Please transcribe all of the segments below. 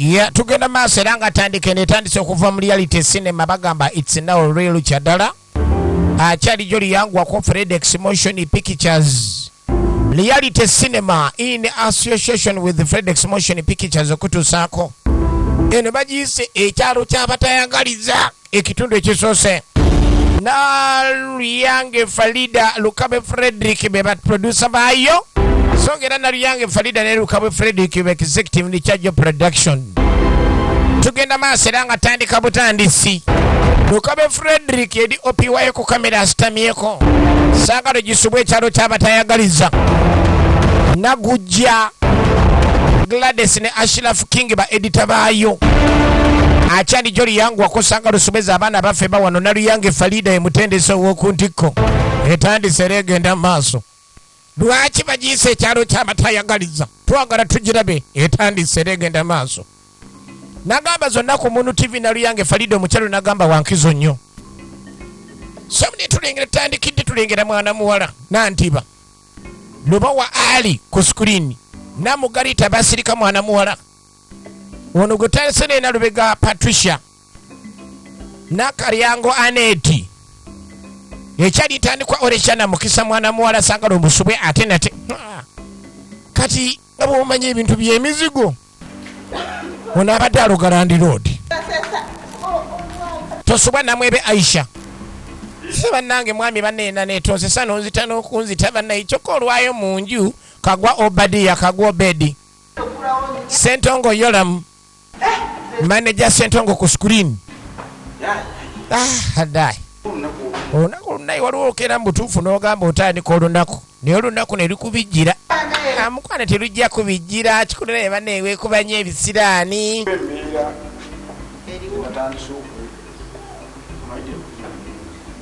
Yeah, tugenda maaso era nga tandika netandise okuva mu reality cinema bagamba it's now real kyadala. Akyali Jolly yangwako FredEx Motion Pictures. Reality cinema in association with the FredEx Motion Pictures okutuusaako. Eno bagiyise ekyalo ky'abatayagaliza ekitundu ekisoose. Naluyange Farida Lukabe Frederick be producer baayo. Songera Naluyange Farida ne Lukabe Frederick be executive in charge of production. Tugenda maaso era nga tandika butandisi. Lukabe Frederick yedi opiwayo ku kamera asitamyeko. Saagalo gisubwe ekyalo ky'abatayagaliza. Nagujja Gladys ne Ashraf King ba editor baayo. Akyali Jolly yangwako Saagalo subeza abaana baffe bawano Naluyange Farida emutendese w'okuntiko. Etandise egenda maaso. Lwaki bagiyise ekyalo ky'abatayagaliza? Twagala tugirabe etandise egenda maaso. Nagamba zonna ku Munu TV Naluyange Farida omukyalo nagamba wankizo nnyo. Somni tulengera tandikidde tulengera mwana muwala nantiba. Luba wa Ali ku screen. Namugalita basirika mwana muwala. Ono gutandise na Lubega Patricia. Nakalyango Aneti. Ekyali tandikwa Orechana Mukisa mwana muwala Saagalo omusubwe ate nate. Kati abo omanye ebintu by'emizigo. Ono abadde alugala Land Road. Tosubwa namwebe Aisha. Seba nange mwami banena netozesa nonzita n'okunzita bannaye kyokka olwayo mu nju kagwa Obadiya kagwa Obedi. Sentongo Yoram. Manager Sentongo ku screen. Hadai. Olunaku lunayi waliwo okera mubutuufu n'ogamba otandika olunaku. Naye olunaku ne lukubijjira. Mukwana terujja kubijjira kikulira banne eweekubanya ebisiraani.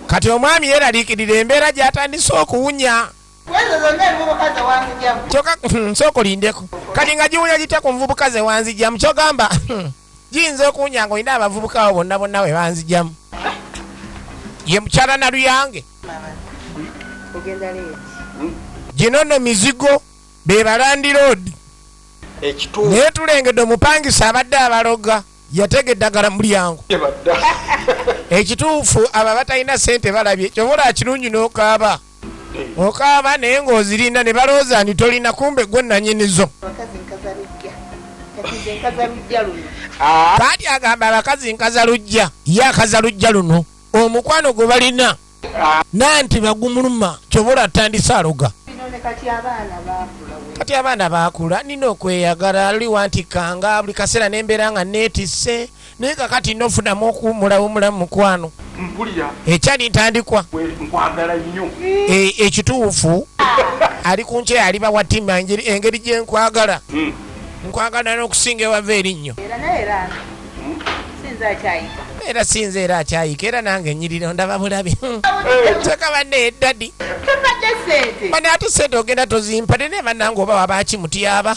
Kati omwami yeraliikirira embeera gy'atandise okuwunya. Kyokka nsooka olindeko. Kati nga giwunya gitya ku nvubuka ze wanzijjamu kyogamba giyinza okuwunya ng'olina abavubuka abo bonna bonna we banzijjamu. Ye mukyala Naluyange. Gino nno mizigo be ba Land Road. Naye tulengedde omupangisa abadde abaloga yatega eddagala mu mulyango. Ekituufu aba batalina ssente balabye kyobula kirungi n'okaaba. Okaaba naye ng'ozirinda ne balowooza nti tolina kumbe gwe nannyinizo. Kaati agamba abakazi nkazalujja ye akazalujja luno omukwano gwe balina nanti bagumuluma kyobula atandise aloga. Kati abaana baakula nina okweyagala liwantikanga buli kaseera n'embeera nga neetisse naye kakati nofunamu okuwumulawo omulamu mukwano. Ekyali ntandikwa ekituufu ali ku nkye aliba watima engeri gye nkwagala. Nkwagala n'okusinga ewava erinnyo. Era sinze era akyayika era nange nyirira ndaba bulabi. Teka banne eddadi. Bane ate sente ogenda tozimpa ne bannange oba wabaki mutyaba.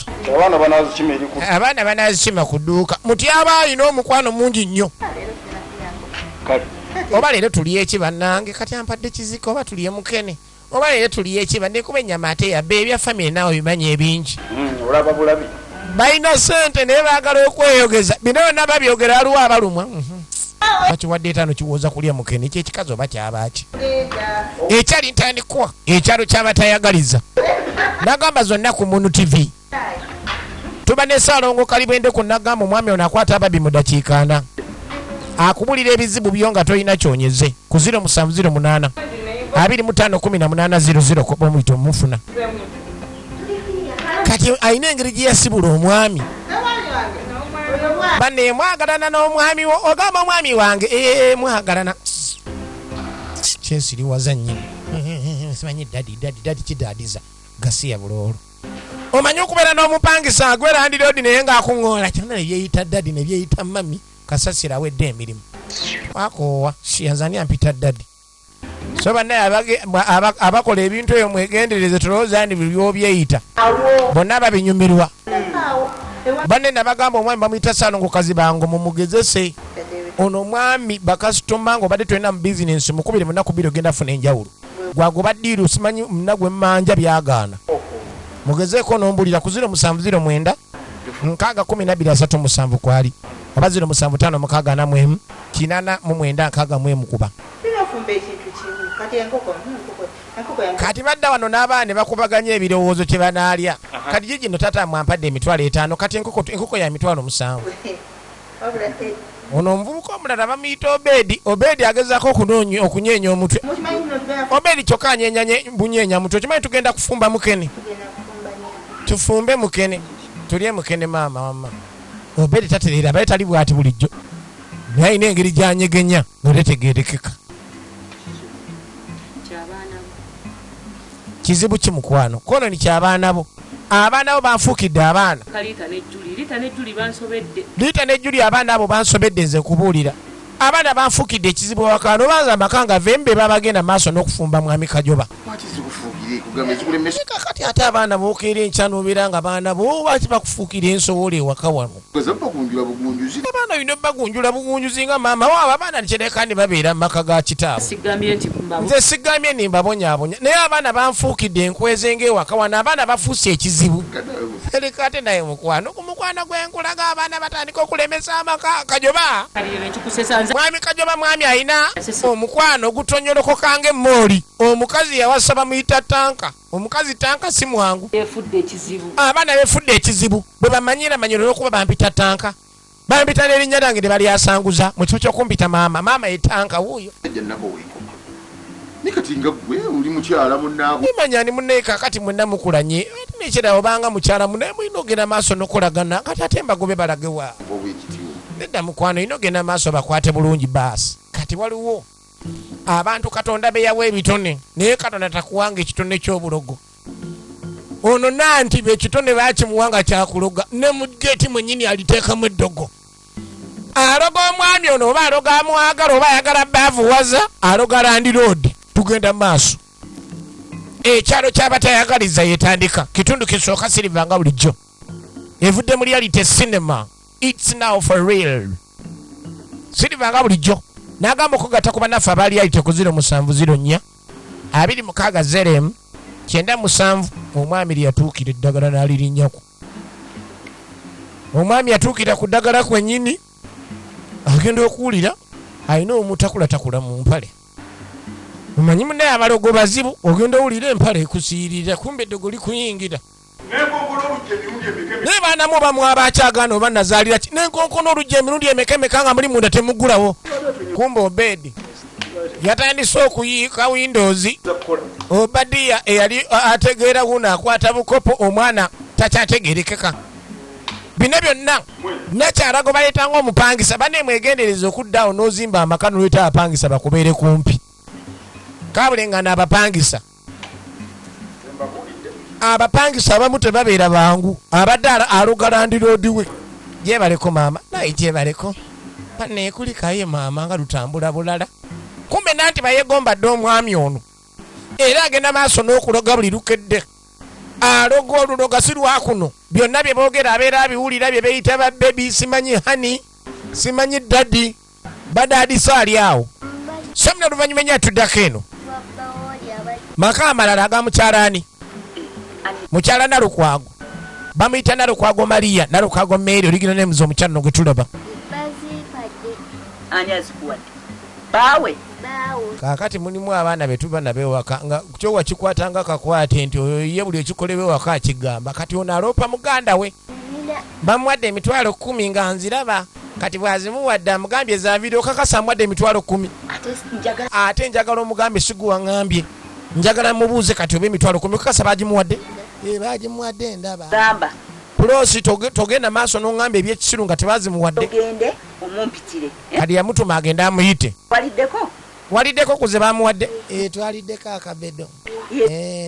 Abaana banazikima ku dduuka. Mutyaba alina omukwano mungi nnyo. Oba leero tulye eki bannange kati ampadde kiziko oba tulye mukene. Oba leero tulye eki banne kuba ennyama ate yabba ebya famire naawe bimanya ebingi. Olaba bulabi. Balina sente naye baagala okweyogeza. Bino byonna babyogera aliwo abalumwa. Bakiwadde etaano kiwooza kulya mukene ekyekikazi oba kyabaki. Ekyali ntandikwa ekyalo ky'abatayagaliza. Nagamba zonna ku Munu TV. Tuba ne Ssaalongo Kalibwende ku nagamba omwami ono akwata ababi mu dakiika 4. Akubulira ebizibu byo nga tolina kyonyeze ku 0708 251800 koba omuyita omufuna. Kati ayina engeri gye yasibula omwami. Banne mwagalana n'omwami wo ogamba omwami wange mwagalana. Kyensiriwaza nnyini. Simanyi dadi kidaadiza gasiya buloolo. Omanyi okubeera n'omupangisa agwe Land Road naye ng'akuŋŋoola kyonna ne byeyita dadi ne byeyita mami kasasira awedde emirimu. Wakoowa siyanzani ampita dadi. So bannaye abakola ebintu ebyo mwegendereze tulowooza ndi byobyeyita. Bonna babinyumirwa. Banne nabagamba omwami bamuyita Ssaalongo Kazibango mumugezese. Ono omwami bakasitoma ng'obadde tolina mu bizinensi mukubire munaku bbiri ogenda funa enjawulo. Gwagoba ddiiru simanyi munagwe mmanja byagaana. Mugezeeko n'ombulira ku 0709 nkaaga 12:37 kwali oba 075 kinana mu mwenda nkaaga mwemu kuba kati badda wano n'abaana bakubaganya ebirowoozo kye banaalya kati gigino tata mwampadde emitwalo 5 kati enkoko ya mitwalo 7 ono omuvubuka omulala bamuyita Obedi agezaako okunyeenya omutwe Obedi kyokka anyeenya bunyeenya mutwe kimanyi tugenda kufumba mukene tufumbe mukene tulye mukene maama wamma Obedi tatereera abaye tali bwati bulijjo naye ayina engeri gyanyegenya notetegerekeka kizibu kimukwano kono ni kyabaana bo abaana bo banfuukidde abaana liita nejjuli abaana abo bansobedde nze kubuulira abaana banfuukidde ekizibu wakano banza amakanga vembe babagenda maaso n'okufumba mwami Kajoba kati ate abaana bookeera enkya n'obeera nga baana bo baki bakufuukira ensowola ewaka wano abaana bino bagunjula bugunjuzi nga maama waabo abaana nikyereka ndi babeera mu maka ga kitaabwe nze sigambye nimbabonyaabonya naye abaana banfuukidde enkweze ng'ewaka wano abaana bafuuse ekizibu ereka ate naye mukwano ku mukwano gw'enkulaga abaana batandika okulemesa amaka Kajoba mwami Kajoba mwami ayina omukwano gutonyolokoka ng'emmooli omukazi yawasa bamuyita tanka omukazi tanka si mwangu abaana befudde ekizibu bwe bamanyira olw'okuba bampita tanka bampita n'erinnya lyange ne balyasanguza mu kifo ky'okumpita maama ye tanka wuuyo nimanya ni munnaye kakati mwenna mukulanye nekira obanga mukyala munaye mulina ogenda maaso n'okolagana kati ate mbagobe balagewa nedda mukwano ino genda maaso bakwate bulungi baasi kati waliwo abantu Katonda be yawa ebitone naye Katonda takuwanga ekitone ky'obulogo ono nanti bekitone bakimuwanga kyakuloga ne mu geeti mwennyini aliteekamu eddogo aloga omwami ono oba aloga amwagala oba ayagala baavuwaza aloga Land Road tugenda maaso ekyalo ky'abatayagaliza yetandika kitundu kisooka sirivanga bulijjo evudde mu reality cinema it's now for real sirivanga bulijjo n'agamba okugata ku bannaffe abaali ayite ku 070 26 97 omwami lyatuukira eddagala n'alirinnyako omwami yatuukira ku ddagala kwennyini agenda okuwulira alina omutakutakula mu mpale omanyi munnaye abalogo bazibu ogenda owulira empale ekusiirira kumbe eddogo likuyingira naye baanamu bamu abakyagaana oba nazaalira ki nenkonkona olujja emirundi emekemeka nga muli munda temugulawo kumbe Obedi yatandise okuyiika Windows Obadiya eyali ategeera wuno akwata bukopo omwana takyategerekeka bino byonna nakyalago baleetanga omupangisa banemwegendereza okuddaawo n'ozimba amaka nolweta abapangisa bakubeere kumpi kabulengana abapangisa abamu tebabeera bangu abadde aloga Land Road we gyebaleko maama naye gyebaleko baneekulikaye maama nga lutambula bulala kumbe nanti bayegombadde omwami ono era agenda maaso n'okuloga buli lukedde aloga oluloga si lwakuno byonna bye boogera abeera abiwulira bye beyita babebi simanyi hani simanyi dadi badadi saali awo somna luvannyuma nnyo atuddako eno maka amalala agamukyalaani mukyala Nalukwago bamuyita Nalukwago Maria Nalukwago Mary oligino nemuzi omukyala no gwe tulaba kaakati mulimu abaana betuba nabewaka nga kyowa kikwatanga kakwate nti oyo ye buli ekikolebwa ewaka akigamba kati ono aloopa muganda we bamuwadde emitwalo 10 nga nziraba kati bwazimuwadde amugambye ezavidiyo kakasa amuwadde emitwalo 10 ate njagala omugambe siguwaŋambye njagala mubuuze kati oba emitwalo 10 kakasa bagimuwadde bagimuwadde ndaba pulosi togenda maaso n'oŋŋamba ebyekisiru nga tebazimuwadde kati yamutuma agenda amuyite waliddeko kuze bamuwadde twaliddeko akabedo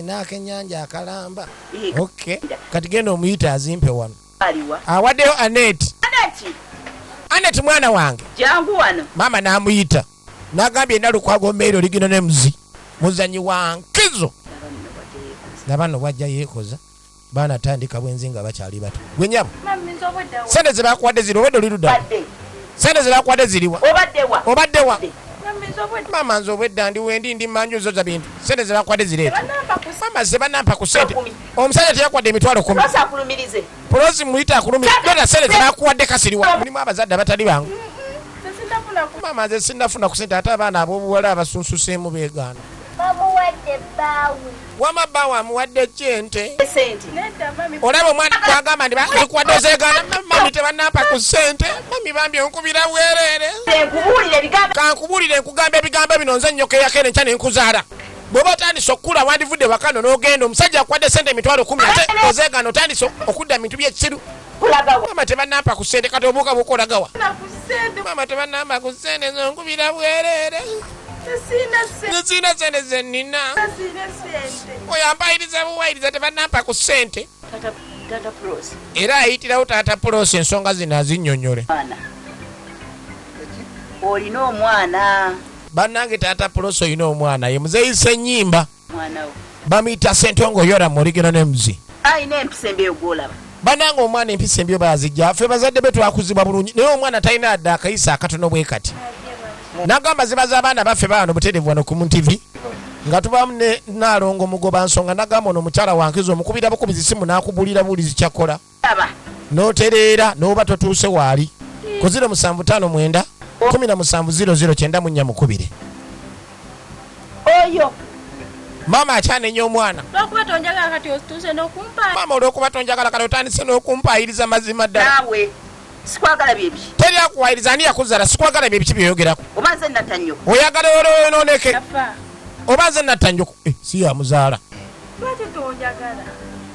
n'akenyanja akalamba ok kati genda omuyite azimpe wano awaddeyo Anet mwana wange maama n'amuyita n'agambye Nalukwago Mary oligino nemuzi muzanyi wa nkizo nabano bwajja yeekoza baana tandika bwenzi nga bakyali bato gwenyabo sente ze bakuwadde ziri obadde olirudda sente ze bakuwadde ziriwa obaddewa Mama nze obwedda ndi wendi ndi manju zoza bintu. Sente ze bakwadde zireeta. Mama ze banampa ku sente. Omusajja teyakwadde emitwalo 10. Polosi muyita akulumiriza. Dota sente ze bakuwadde kasiriwa. Mulimu abazadde abatali bangu. Mama nze sinnafuna ku sente ate abaana ab'obuwala abasunsuseemu beegaana. Wama bawa amuwadde kyente. Olaba omwana kwagamba ndi bakuwadde ozeegaana. Mami tebannampa ku sente. Mami bambye nkubira bwereere. Kankubuulire nkugamba ebigambo bino nze nnyoka eyakene nkya ne nkuzaala. Bw'oba otandise okukula wandivudde wakano n'ogenda omusajja akwadde sente emitwalo 10 ate ozeegaana otandise okudda mu bintu by'ekiru. Mama tebannampa ku sente kati obuuka bukolagawa. Mama tebannampa ku sente nze nkubira bwereere. Sina sente ze nnina. Oyo ampayiriza buwayiriza tebannampa ku sente. Era ayitirawo taata Pulosi ensonga zino azinnyonnyole. Olina omwana. Bannange taata Pulosi olina omwana ye muzeeyisa ennyimba. Bamuyita Ssentongo Yoram Original Names. Ayina empisa embi gw'olaba. Bannange omwana empisa embi bazijja ffe bazadde be twakuzibwa bulungi naye omwana talina adde akayisa akatono bwe kati. Nagamba ziba z'abaana baffe bano butereevu wano ku TV nga tubamu ne Naalongo mugoba nsonga nagamba ono mukyala wankiza omukubira bukubizi simu n'akubulira bulizi kyakola n'otereera n'oba totuuse waali ku 0759 17009 oyo mama akyanenya omwana lwokuba tonjagala kati otuuse n'okumpa mama olw'okuba tonjagala kati otandise n'okumpaayiriza mazima ddala naawe sikwagala byebiki teri akuwaayiriza ani yakuzaala sikwagala byebiki byeyogerako oba nze natta nnyo oyagala olwoyonooneke yafa oba nze natta nnyo si yamuzaala lwaki tonjagala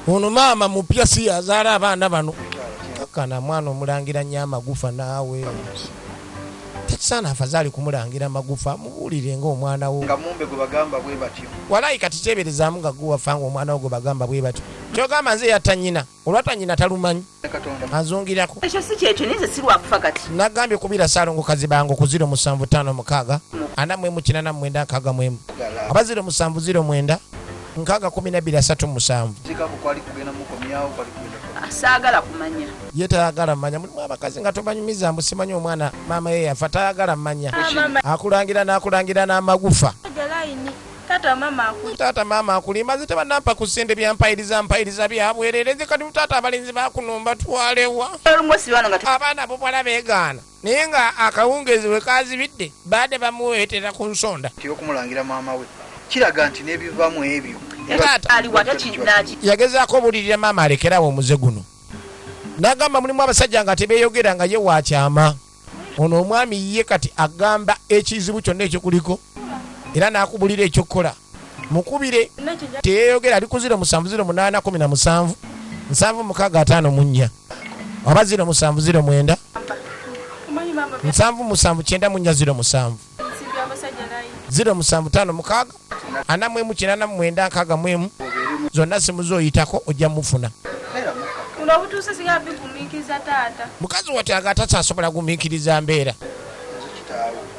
ono maama mupya si yazaala abaana bano kakana mwana omulangira nnyo amagufa naawe tekisaana afazaali kumulangira amagufa amubuulire ng'omwana wo nga mumbe gwe bagamba bwe batyo walayi kati kyeberezaamu nga guwafa ng'omwana wo gwe bagamba bwe batyo kyogamba nze yatta nnyina olwata nnyina talumanyi azungirako ekyo si kyekyo nize si lwakufa kati nagambye kubira Saalongo Kazibango ku 0756 4489 aba 0709 61237 zikabu kwali kugenda mukomyawo kwali kugenda saagala kumanya ye tayagala mmanya mulimu abakazi nga tobanyumiza mbu simanyi omwana maama ye yafa tayagala mmanya akulangira n'akulangira n'amagufa tata mama taata maama akulimba ze tebannampa ku ssente mpayiriza byabwerereze kati taata abalinzi bakunumba twalewa abaana abo bwala beegaana naye nga akawungeezi we kazibidde baade bamuweetera ku nsonda okumulangira maama we kiraga nti n'ebivamu ebyo yagezaako obulirira maama alekerawo omuze guno n'agamba mulimu abasajja nga tebeeyogera nga ye wakyama ono omwami ye kati agamba ekizibu kyonna ekikuliko era n'akubulira ekyokukola mukubire teyeeyogera ali ku 070817 7654 oba 0709 779 0756 479 zonna simu z'oyitako ojja mufuna mukazi wati agatasasobola gumiikiriza mbeera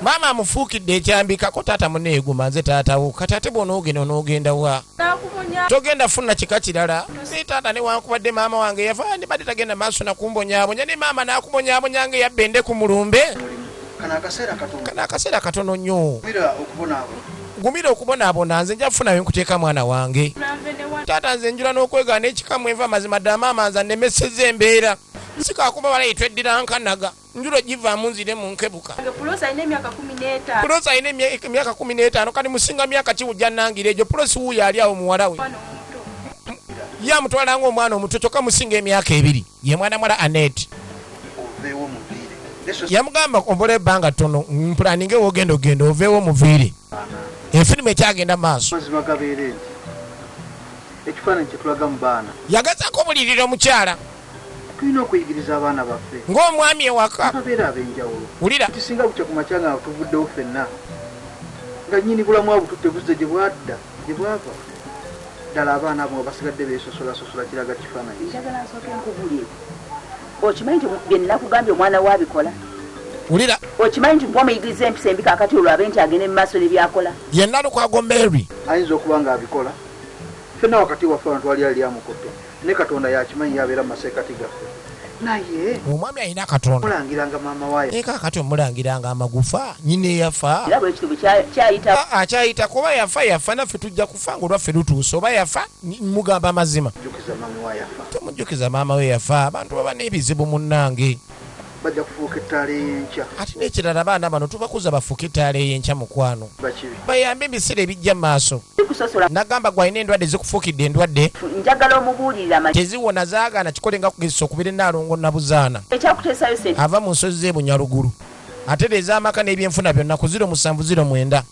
maama amufuukidde ekyambikako taata muneeguma nze taatawo kati ate bw'onoogenda onoogenda wa togenda funa kika kirala naye taata newankubadde maama wange yafa ndibadde tagenda maaso nakumbonyaabonya ne maama n'akubonyaabonya nga eyabba ende ku mulumbe kana akaseera katono nnyo gumira okubonaabona nze nja kufunayo nkuteeka mwana wange taata nze njula n'okwegaana ekikamu enva mazima ddala maama nze nnemeseza embeera sikaakuba balayitweddira nkanaga njulo givaamu nzire mu nkebuka Pulosi alina emyaka 15 Pulosi alina emyaka 15 kati musinga myaka kiwujja nangira egyo Pulosi wuuyo ali awo muwala we yamutwala ng'omwana omuto kyokka musinga emyaka 2 ye mwana mwala Annette yamugamba ombola ebbanga ttono mpulaninge wogenda ogenda oveewo muviire efirimu ekyagenda maaso ekifaananyi kyetulaga mu baana yagazaako obulirira omukyala tulina okuyigiriza abaana baffe ng'omwami ewaka ababeera ab'enjawulo wulira kisinga bukya ku makya nga tuvuddewo ffenna nga nnyini bulamu abututte buzze gye bwadda gye bwava ddala abaana abo basigadde beesosolasosola kiraga kifaananyi njagala nsooke nkubulire okimanyi nti bye nnakugambye omwana waabikola wulira okimanyi nti mpa omuyigiriza empisa embi kaakati olwabe nti agende mu maaso n'ebyakola yenna Lukwago Mary ayinza okuba nga abikola ffenna wakati waffe abantu wali ali amukotte ne Katonda yakimanyi yabeera mu maseekati gaffe naye omwami alina akatonda mulangiranga maama waayo eka kati omulangiranga amagufa nyine yafa era bwe kityo bwe kyayita akyayita kuba yafa naffe tujja kufa nga olwaffe lutuuse oba yafa mugamba amazima jjukiza maama waayo afa temujjukiza maama we yafa abantu baba n'ebizibu munnange bajja kufuuka ettaala ey'enkya ate n'ekirala abaana bano tubakuza bafuuke ettaala ey'enkya mukwano bakibi bayambe ebiseera ebijja mu maaso kusosola nagamba gwalina endwadde zikufuukidde endwadde njagala omubuulirira amaki teziwona zaagaana kikole nga kugezesa okubira enaalongo nabuzaana ekyakuteesayo sente ava mu nsozi z'ebunyalugulu atereeza amaka n'ebyenfuna byonna ku 0709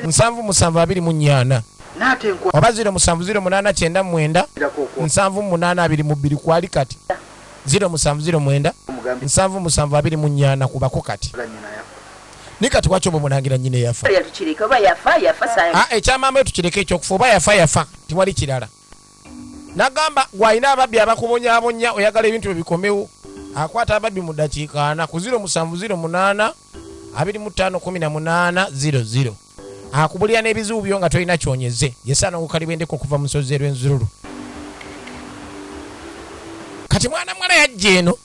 7724 naate nkwa oba 070899 7822 kwali kati 0709 omugambi 7724 kubako kati la nyina yafa ni kati waki oba omulangira nyina yafa yatukireka oba yafa saa ekyamaama tukireke ekyokufa oba yafa tiwali kirala nagamba gwalina ababbi abakubonyaabonya oyagala ebintu bebikomewo akwata ababbi mu dakiika 4 ku 0708 251800 akubulira n'ebizibu byo nga tolina kyonyeze yesaana okukalibwendeko okuva mu nsozi z'erwenzululu kati mwana mwala yajja eno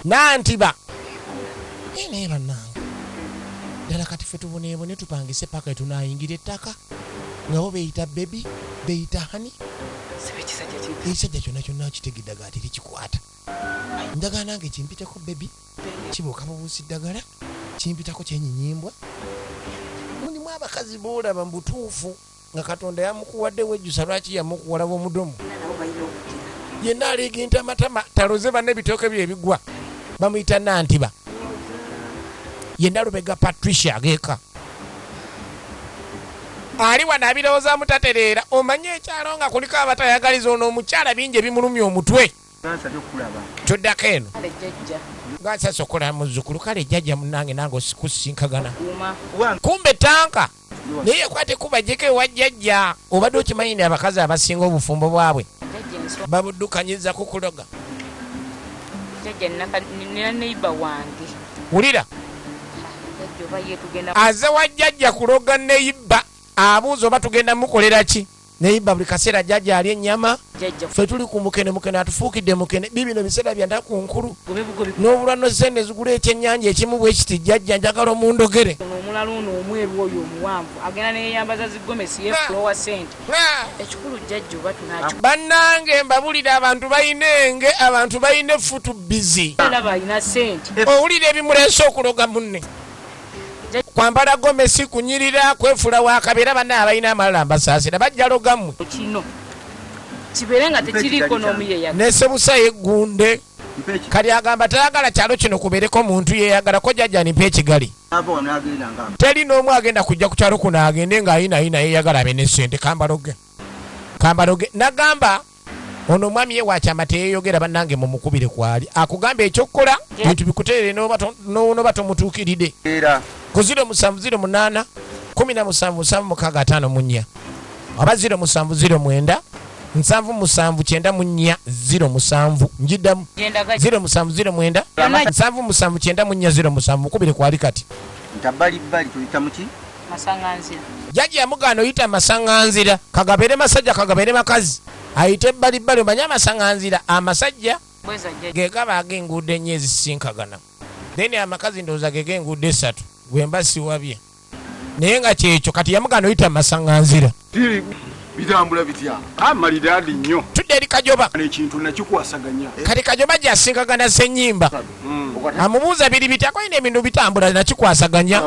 nantiba naye bannange ddala kati ffe tuboneebone tupangise paka etunayingira ettaka nga bo beyita bebi beyita hani ekisajja kyonna kyonna kitegeddaga ati likikwata njagala nange kimpiteko bebi kibuuka bubuusi ddagala kimpitako kyenyinyimbwa mulimu abakazi boolaba mu butuufu nga katonda yamukuwadde wejjusa lwaki yamukuwalaba omudomo yenna aliginta amatama taloze banne ebitooke bye ebigwa bamuyita nantiba yenna lubega patricia ageeka ali wano abirowooza mutatereera omanye ekyalo nga kuliko abatayagaliza ono omukyala bingi ebimulumya omutwe kyoddako eno ngansasa okola muzzukulu kale ejjajja munange nange osikusinkagana kumbe tanka naye ekwate kubajjeko ewa jjajja obadde okimanyini abakazi abasinga obufumbo bwabwe babuddukanyiza kukuloga wulira aze wa jjajja kuloga neyibba abuuza oba tugenda mukolera ki neyibba buli kaseera jjajja ali ennyama ffe tuli ku mukene atufuukidde mukene bibino biseera byanda ku nkulu n'obulwa no sente zigula ekyennyanja ekimu bwe kiti jjajja njagala omundogere omulala ono omweru oyo omuwanvu agenda neyeyambaza zigomesi yefulowa sente ekikulu jjajja oba tunakyo bannange mbabulira abantu bayinenge abantu bayina efutu bizi era balina sente owulira ebimuleese okuloga munne kwambala gomesi kunyirira kwefula wakabeera banne abalina amalala mbasaasira bajja logammwe kino kibeere nga tekiriko n'omuyeya nesebusa yeggunde kali agamba tayagala kyalo kino kubeereko muntu yeyagalako jjajja nimpa ekigali teri n'omu agenda kujja ku kyalo kuno agende ng'ayinayina yeyagala abe nesente kambaloge nagamba ono omwami ye wakyama teyeyogera bannange mumukubire kwali akugamba ekyokukola bintu bikuteerere n'oba tomutuukiridde ku 0708 17756 oba 0709 779407 njiddamu 0709 779407 mukubire kwali kati ntabalibbali tuyita muki masanganzira jjajja yamugaana oyita masanganzira kagabere masajja kagabere makazi ayite ebbalibbali omanye amasanganzira amasajja gegaba ag'enguudo ennya ezisinkagana then amakazi ndowooza geg'enguudo 3 gwemba siwabye naye nga kyekyo kati yamugaana oyita masanganzira bitambula bitya amalidadi nnyo tudde eri kajoba ekintu nakikwasaganya kati kajoba gyasinkagana ssennyimba amubuuza biri bitya koyina ebintu bitambula nakikwasaganya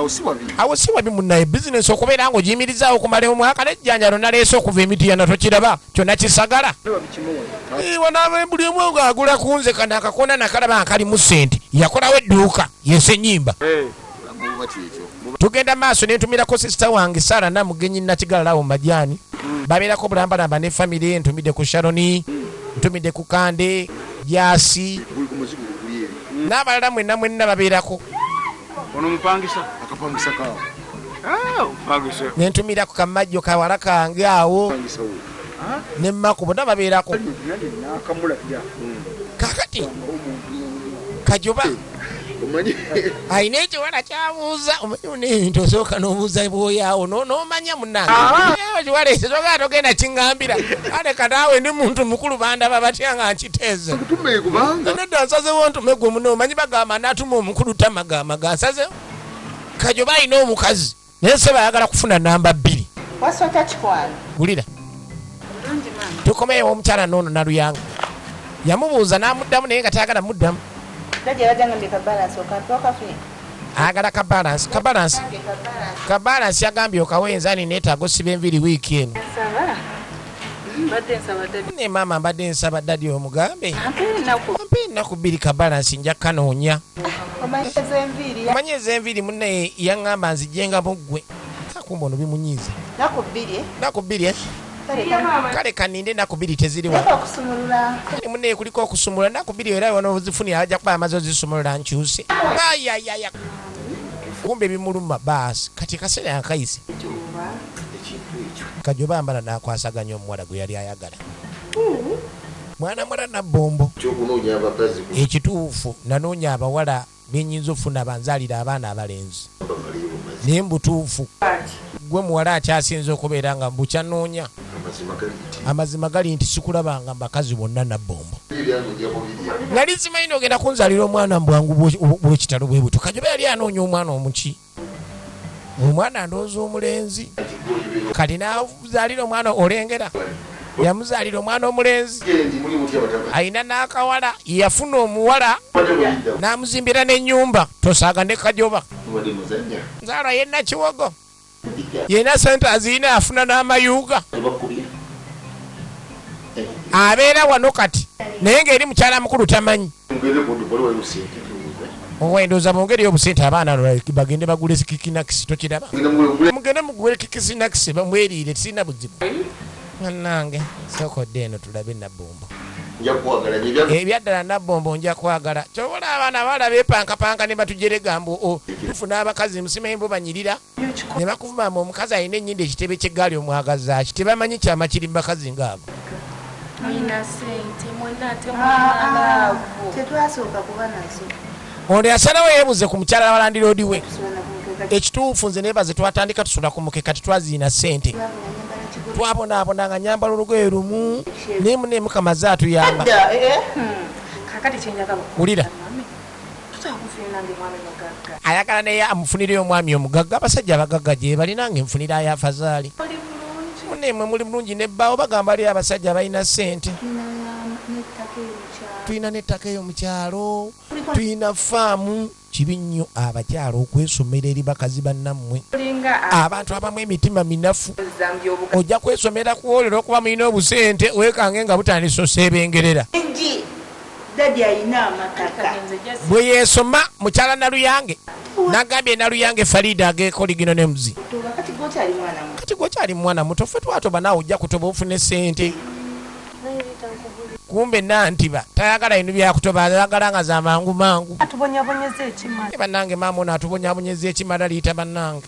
awo si wabi munnaye bizinesi okubeera nga ogiyimirizaawo okumala omwaka nejjanja naleese okuva emitiyana tokiraba kyonna kisagala wanaaba buli omu nga agula kunze kana akakona nakalaba nga kalimu ssente yakolawo edduuka yensennyimba tugenda maaso nentumirako sisita wange Sara Namugenyi nakigalalawo mumajaani babeerako bulambalamba ne famire ntumidde ku Sharoni ntumidde ku Kande Jasi n'abalala mwenna babeerako ono mupangisa akapangisa kawo upangisa nentumira ku kamajjo kawala kange awo ne mako bonna babeerako kakati kajoba ayina ekiwala kyabuuza omanyi nebintu osooka n'obuuza bwoyaawo n'omanya munnange ekiwala ekyo sogaa togenda kiŋŋambira ale kataawe ndi muntu mukulu bandaba batya nga nkiteeze nedda nsazewo ntume gwe muno omanyi bagamba natuma omukulu tamagamaga nsazewo kajo balina omukazi naye se bayagala kufuna namba 2 wasota kikwano gulira tukomeyo omukyala noono naluyanga yamubuuza n'amuddamu naye nga tayagala muddamu agala kabalansi yagambye okawenza ni neetaaga osiba enviri wiiki eno ne maama mbadde nsaba ddadi omugambe ampe ennaku 2 kabalansi nja kanoonya omanyi ez'enviri munne yaŋŋamba nzijjenga muggwe akumba ono bimunyiiza naku 2 kale kaninde ennaku 2 teziriwa munne kuliko okusumulula ennaku 2 era wanozifunira ajja kuba amaze ozisumulula nkyuse ayayaya kumbe bimuluma baasi kati kaseera yankayise kajoba ambala nakwasaganya omuwala gwe yali ayagala mwana mwala nabbombo ekituufu nanoonya abawala benyinza ofuna banzaalira abaana abalenzi naye mbutuufu gwe muwala akyasinza okubeera nga mbukyanoonya amazima gali nti sikulabanga mbakazi bonna nabbombo nali simanyi ogenda kunzaalira omwana mbwangu bwekitalo bwe buto kajoba yali anoonya omwana omuki omwana ndooza omulenzi kati nazaalira omwana olengera yamuzaalira omwana omulenzi ayina n'akawala yafuna omuwala n'amuzimbira n'ennyumba tosaaga ne kajoba nzaala yenna kiwogo yena sente aziyina afuna n'amayuuga abeera wano kati naye ng'eri mukyala mukulu tamanyi owendooza bongeri y'obusente abaana bagende bagule kikinakisi tokiraba mugende mugule kikinakisi bamweriire tisirina buzibu nange sokodde eno tulabe nabbombo ebyaddala nabbombo nja kwagala kyobola abaana bawala bepankapanka ne batujerega mbu tufuna abakazi musimayimbo banyirira ne bakuvumamba omukazi alina ennyindo ekitebe ky'eggaali omwagazaaki tebamanyi kyama kiri mu bakazi ngaabo ono yasalawo yeebuze ku mukyala walandiroodi we ekituufu nze nebaze twatandika tusula ku mukeka tetwaziina ssente twabonaabona nga nyambala olugoye lumu neemu kamaze atuyamba wulira ayagala naye amufunire omwami omugagga abasajja abagagga gye balinanga enfunira ayafazaali muneemwe muli mulungi nebbaawo bagamba ali abasajja balina ssente tulina n'ettaka eyo mu kyalo tulina faamu kibi nnyo abakyala okwesomera eri bakazi bannammwe abantu abamu emitima minafu ojja kwesomera kuwolera okuba mulina obusente weekange nga butandisa oseebengerera bwe yeesoma mukyala naluyange nagambye naluyange falida agekoligino ne muzi kati gwokyali mwana muto ffe twatoba naawe ojja kutoba ofune sente kumbe nantiba tayagala ino byakutoba ayagala nga zamangu mangu bannange maama ono atubonyabonyeza ekimala liyita bannange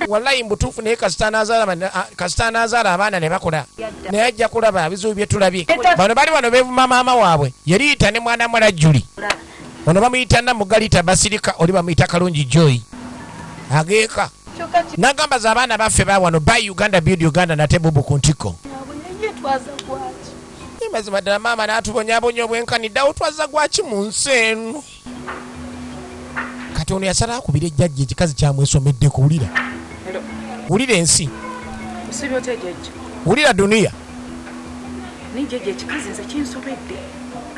wallayi mbutuufu naye kasita anazaala abaana ne bakola naye ajja kulaba ebizibu bye tulabye bano bali wano beevuma maama waabwe yaliyita ne mwana mwala juli ono bamuyita namugalita basirika oli bamuyita kalungi joy ageeka nagamba za abaana baffe bawano by uganda build uganda nate bubu ku ntiko mazima ddala maama n'atubonyabonya obwenkaniddawo twaza gwaki mu nsi eno kati ono yasala akubira ejjajja ekikazi kyamwesomedde kuwulira wulira ensi wulira duniya nijjajja ekikazi nze kinsobedde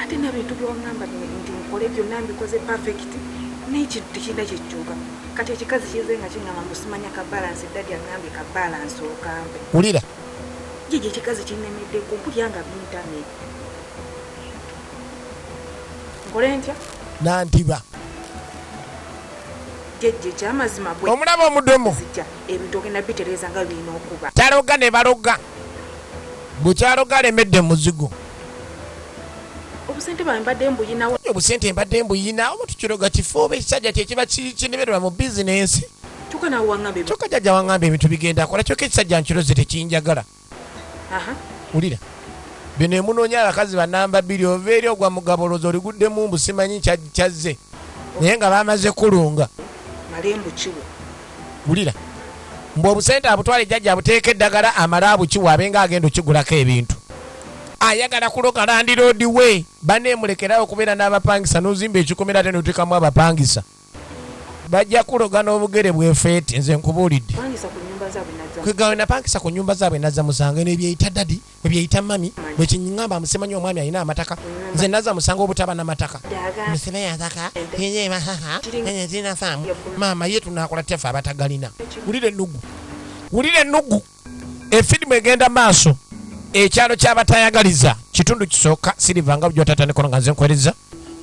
ate nabintu byongamba nti nkole byonna mbikoze perfect n'ekintu tekirina kyejjuuka kati ekikazi kize nga kingamba musimanya kabalansi eddadi agambye kabalansi okambe wulira jjajja ekikazi kinnemedde kumpulyanga bintamye nkole ntya nantiba jjajja ekyamazima bwe omulaba omudomo ebintu ogenda bitereeza nga birina okuba taloga ne baloga bukyaloga alemedde muzigo obusente bwawe mbadde mbuyinawo obusente mbadde mbuyina oba tukiroga kifo oba ekisajja kyekiba kineberwa mu bizinensi kyokka nawe waŋŋamba kyokka jjajja waŋŋamba ebintu bigenda akola kyokka ekisajja nkiroze tekiyinjagala wulira bino emunoonya abakazi banamba 2 ova eri ogwa mugabolozi oliguddemu mbu simanyi kyazze naye nga bamaze kulunga malembu kiwo wulira mbu obusente abutwala ejjajja abuteeka eddagala amala abukiwa abenga agenda okigulako ebintu ayagala kuloga Land Road we baneemulekerawo okubeera n'abapangisa n'ozimba ekikomera ate n'oteekamu abapangisa bajja kuloga n'obugere bwefeeti nze nkubuulidde kwegawe napangisa ku nnyumba zaabwe nazza musanga n'ebyeyita dadi ebyeyita mami bwekiŋŋamba amusemanyi omwami alina amataka nze nazza musanga obutaba n'amataka musebe yataka yeyebahaha enezinafaamu maama ye tunaakola tefe abatagalina wulira ennugu efirimu egenda maaso ekyalo ky'abatayagaliza kitundu kisooka Silver nga bujyotatanikono nga nze nkwereza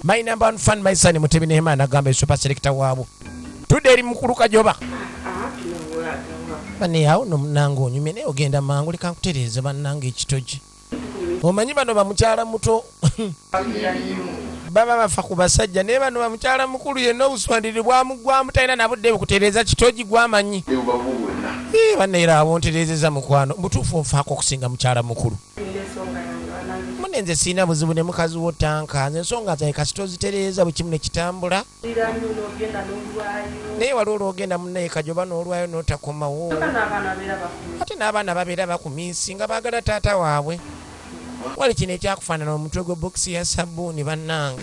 my number 1 fan my son Mutebi Nehemana agamba super selector waabo tudde eri mukulu Kajoba bane yawo nomunange onyumye naye ogenda mangu leka nkutereeze bannange ekitogi omanyi bano bamukyala muto baba bafa ku basajja naye bano bamukyala mukulu yenna obuswandiri bwamugwamu talina nabudde bukutereeza kitogi gwamanyi bane era abontereezeza mukwano mutuufu onfaako okusinga mukyala mukulu mune nze siina buzibu ne mukazi wo tanka nze ensonga zaye kasita ozitereeza bwe kimu ne kitambula naye wali olwogenda munnaye Kajoba n'olwayo n'otakomawo ate n'abaana babeera bakumiisi nga baagala taata waabwe wali kino ekyakufaanana omutwe gwe bokisi ya sabbuuni bannange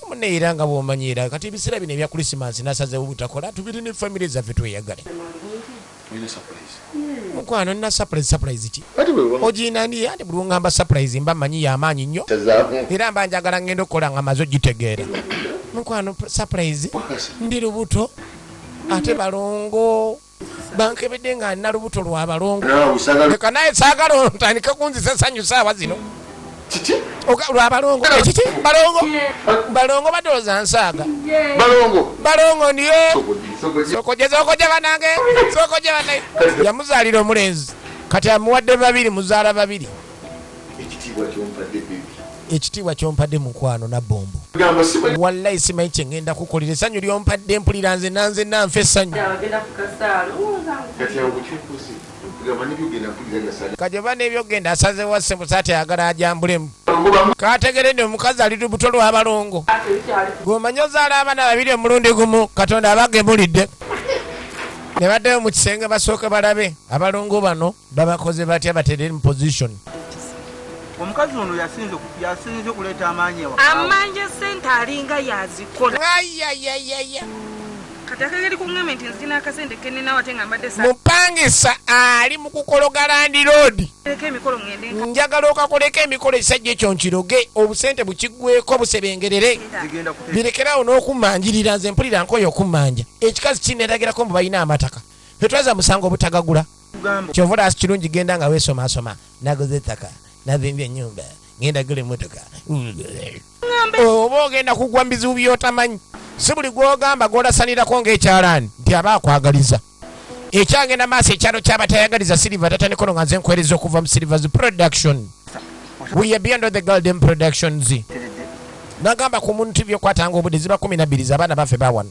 munnaye era nga bw'omanyiira kati ebiseera bino ebya krisimansi nasazewo butakola tubiri ne famire zaffe tweyagale mukwano nina surprise ki ogina ndi andi buli ngamba surprise mba manyi y'amaanyi nnyo era mba njagala ngenda okukola nga maze ogitegeera mukwano surprise ndi lubuto ate balongo bankebedde nga nina lubuto lwa balongo leka naye saagala ntandika kunzisa essanyu saawa zino lwa balongo ekiki balongo badooza nsaaga balongo niyo sokoje banange sokoje banaye yamuzaalira omulenzi kati amuwadde 2 muzaala 2 ekitiibwa kyompadde mukwano na bombo wallahi simanyi kyengenda kukolera essanyu lyompadde mpulira nze nanze nanfa essanyu Kajoba n'ebyogenda asazeewo sebusaate ayagala ajambulemu kategeredde omukazi ali lubuto lw'abalongo gwomanyi ozaala abaana 2 omulundi gumu Katonda abagemulidde ne baddeyo mu kisenge basooke balabe abalongo bano babakoze batya baterere mu position omukazi ono yasinze okuleeta amaanyi amanje sente alinga yazikola mupangisa ali mu kukologa Land Road njagala okakoleko emikolo ekisajja ekyo nkiroge obusente bukiggweko busebengerere birekerawo n'okumanjirira nze mpulira nkoyo okummanja ekikazi kineetagirako mbu balina amataka fetwaza musango obutagagula kyovulaasi kirungi genda nga weesomasoma nagoze ettaka nazimbye ennyumba ngenda gula emmotoka oba ogenda kugwa mu bizibu byotamanyi si buli gwogamba gwolasanirako ng'ekyalaani nti aba akwagaliza ekyagenda maaso ekyalo ky'abatayagaliza Silver tatanikono nga nze nkwereza okuva mu Silver's production we are beyond the golden productions nagamba ku muntu byokwatanga obudde ziba 12 abaana baffe bawano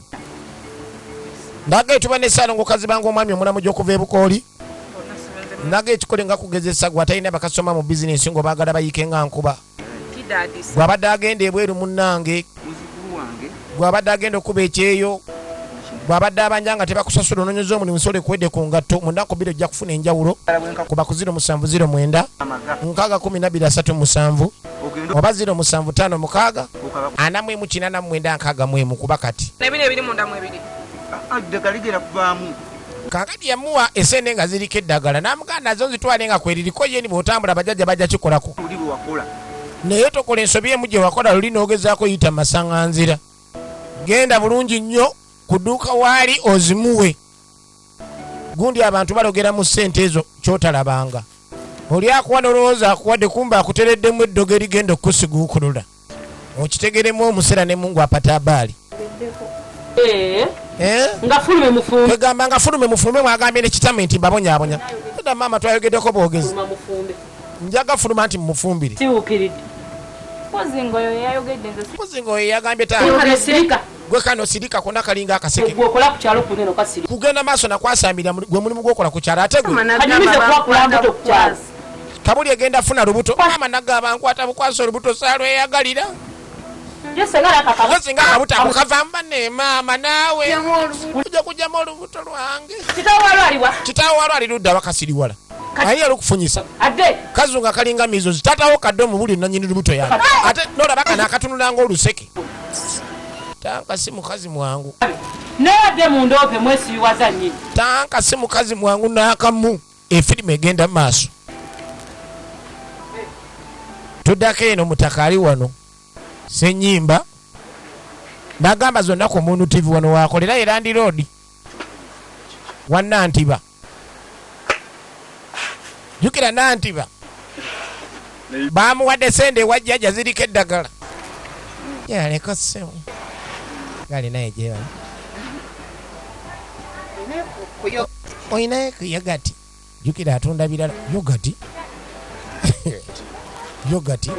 naga etuba n'essaala ng'okazi bange omwami omulamu gy'okuva ebukooli naga ekikole nga kugezesa gwe atalina bakasoma mu bizinesi ng'obaagala bayiike nga nkuba gwabadde agenda ebweru munnange gwabadde agenda okuba ekyeyo gwabadde abanja nga tebakusasula onoonyoza omulimu sole kuwedde ku ngatto mu nnaku 2 ojja kufuna enjawulo kuba ku 07009 623 oba 075 449 kuba kati kakati yamuwa esene nga ziriko eddagala namuganda nazo nzitwale nga kweririko yeni bw'otambula bajjajja bajja kikolako naye tokola ensobi emu gye wakola luli n'ogezaako yita masaŋŋanzira genda bulungi nnyo ku dduuka waali ozimuwe gundi abantu balogera mu ssente ezo kyotalabanga oli akuwa nolowooza akuwadde kumba akutereddemu eddogo erigenda okukusiguukulula okitegeremu omusera ne mungu apata abaali kwegamba nga fulume mufulume mwagambye nekitame nti mbabonyaabonya eda maama twayogeddeko bwogezi njaga fuluma nti mumufumbire muzingo oyo yagambye gwe kano sirika kona kalinga akaseke kugenda maaso nakwasambira gwe mulimu gwokola ku kyalo ate gwe Kabuli egenda funa lubuto mama nagaba nkwata bukwasa olubuto salweyagalira singa akabuto ako kavamba ne maama naawe ojja kujjamu olubuto lwange. Kitaawo walwali ludda bakasiriwala aye yalukufunyisa kazunga kalinga mizozi tatawo kadde omubuli nanyini lubuto yange ate nolaba kana akatunulanga oluseke tanka si mukazi mwangu neyadde mundoope mwesibiwaza nnyini tanka si mukazi mwangu n'akamu efirimu egenda mu maaso. Tuddako eno mutaka ali wano Senyimba nagamba zonna ku Munu TV wano wakolera Erandi Road Wannantiba jukira Nantiba bamuwadde sente wajjaja ziriko eddagala yaleko ssemu gali naye jewa oyinayo ku yogati jukira atunda birala yogati yogati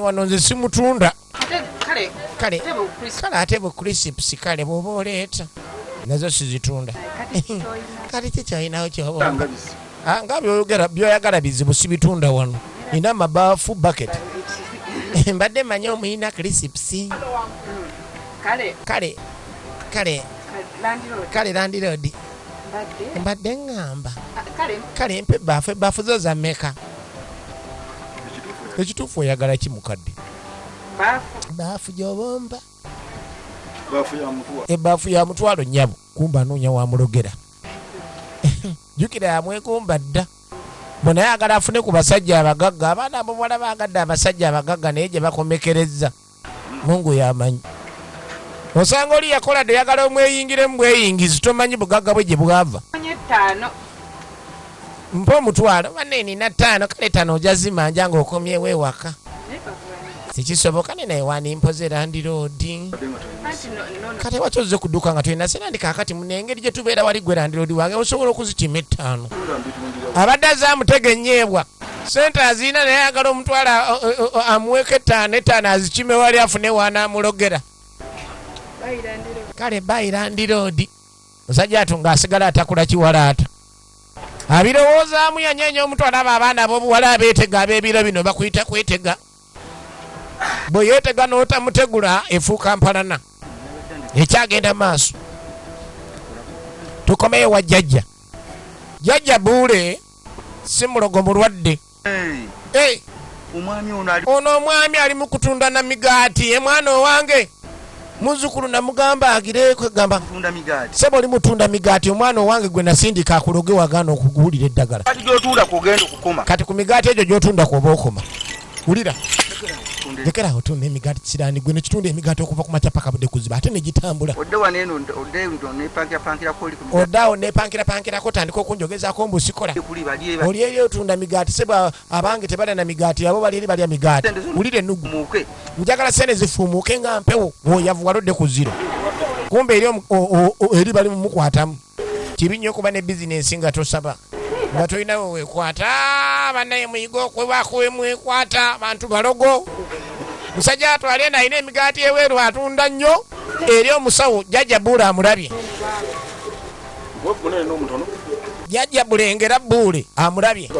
wano nze simutunda kale ate bu crisps kale bwoba oleeta nazo sizitunda kale kikyalinawo kyoba nga byoyagala bizibu sibitunda wano nina mabaafu bucket mbadde manya omuyina crisps kale landiroodi mbadde ngamba kale mpe ebaafu zo zammeka ekituufu oyagala kimukadde baafu gyobomba ebaafu ya mutwalo nnyabo kumba noonya wamulogera jukira yamwekumba dda bona yagala afune ku basajja abagagga abaana abo bwala bagadde abasajja abagagga naye gye bakomekereza Mungu yamanyi osanga oli yakola dde yagala omweyingiremu bweyingizi tomanyi bugagga bwe gye bwava mpa omutwalo banne nina 5 kale 5 ojazimanja ng'okomyewo ewaka sikisoboka nene wanimpoze Erandi Road kate waki ozze kudduka nga tulina sente kaakati munengeri gye tubeera wali gwe Erandi Road wange osobola okuzitima 5 abadde azamutega ennyebwa sente azina naye ayagala omutwala amuweko 5 azikime wali afune wanaamulogera kale Erandi Road musajja atu ng'asigala atakula kiwalaata abirowoozaamu yanyeenya omutwala abo abaana ab'obuwala abeetega ab'ebiro bino bakuyita kwetega bwe yeetega n'otamutegula efuuka mpalana ekyagenda maaso. Tukomeyo wa jjajja Buule si mulogo mulwadde ono omwami ali mu kutunda na migaati ye mwana owange muzukulu namugamba agire kwegamba sebo oli mutunda migaati omwana owange gwe nasindika akuloge wagaana okuguwulira eddagala kati ku migaati egyo gy'otunda kwoba okoma wulira lekera otunda emigaati kirani gwe nekitunda emigaati okuva ku makya paka budde kuziba ate negitambula oddawo nepankirapankirako tandika okunjogezaako mbusikola oli eri otunda migaati sebo abange tebala na migaati abo bali eri balya migaati wulira ennugu njagala sente zifuumuuke nga mpewo oyavu walodde ku ziro kumbe eri bali mumukwatamu kibi nnyo okuba ne bizinensi nga tosaba nga tolinawe weekwata bannaye muyiga okwebako mwekwata abantu balogo musajja atwale nalina emigaati eweeru atunda nnyo eri omusawo jjajja Buule amulabye jjajja Bulengera Buule amulabye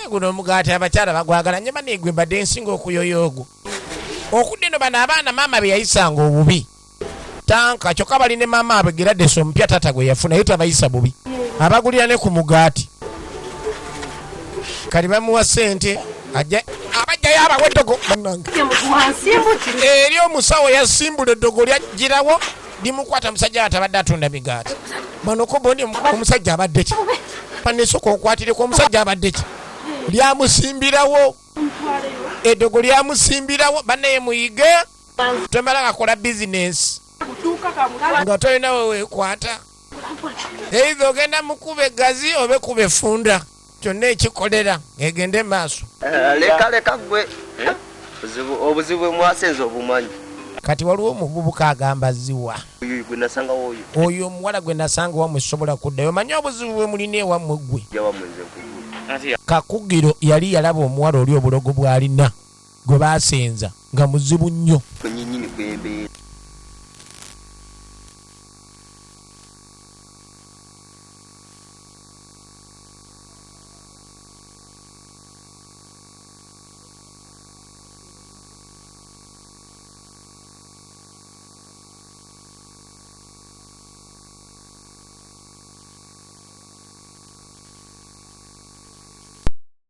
guno omugaati abakyala bagwagala nye baneegwe mbadde nsinga okuyoya ogwo okudde no bano abaana maama be yayisanga obubi tanka kyokka bali ne maama abwe Gladys omupya tata gwe yafuna ye tabayisa bubi abagulira ne ku mugaati kali bamuwa sente abajjayo abawa eddogo bannange eri omusawo yasimbula eddogo lyagirawo limukwata musajja atabadde atunda migaati banoko boni omusajja abadde ki panesoka okwatireko omusajja abadde ki lyamusimbirawo eddogo lyamusimbirawo bannaye muyige tomala ngakola bizinensi nga tolinawe weekwata eiza ogenda mukuba egazi oba kuba efunda kyonna ekikolera egende maaso leka gwe obuzibu mwasenza obumanyi kati waliwo omuvubuka agamba ziwa oyo omuwala gwe nasanga wamwe sobola kuddayo manyi obuzibu bwe mulina ewammwe gwe Kakugiro yali yalaba omuwala oli obulogo bw'alina gwe baasenza nga muzibu nnyo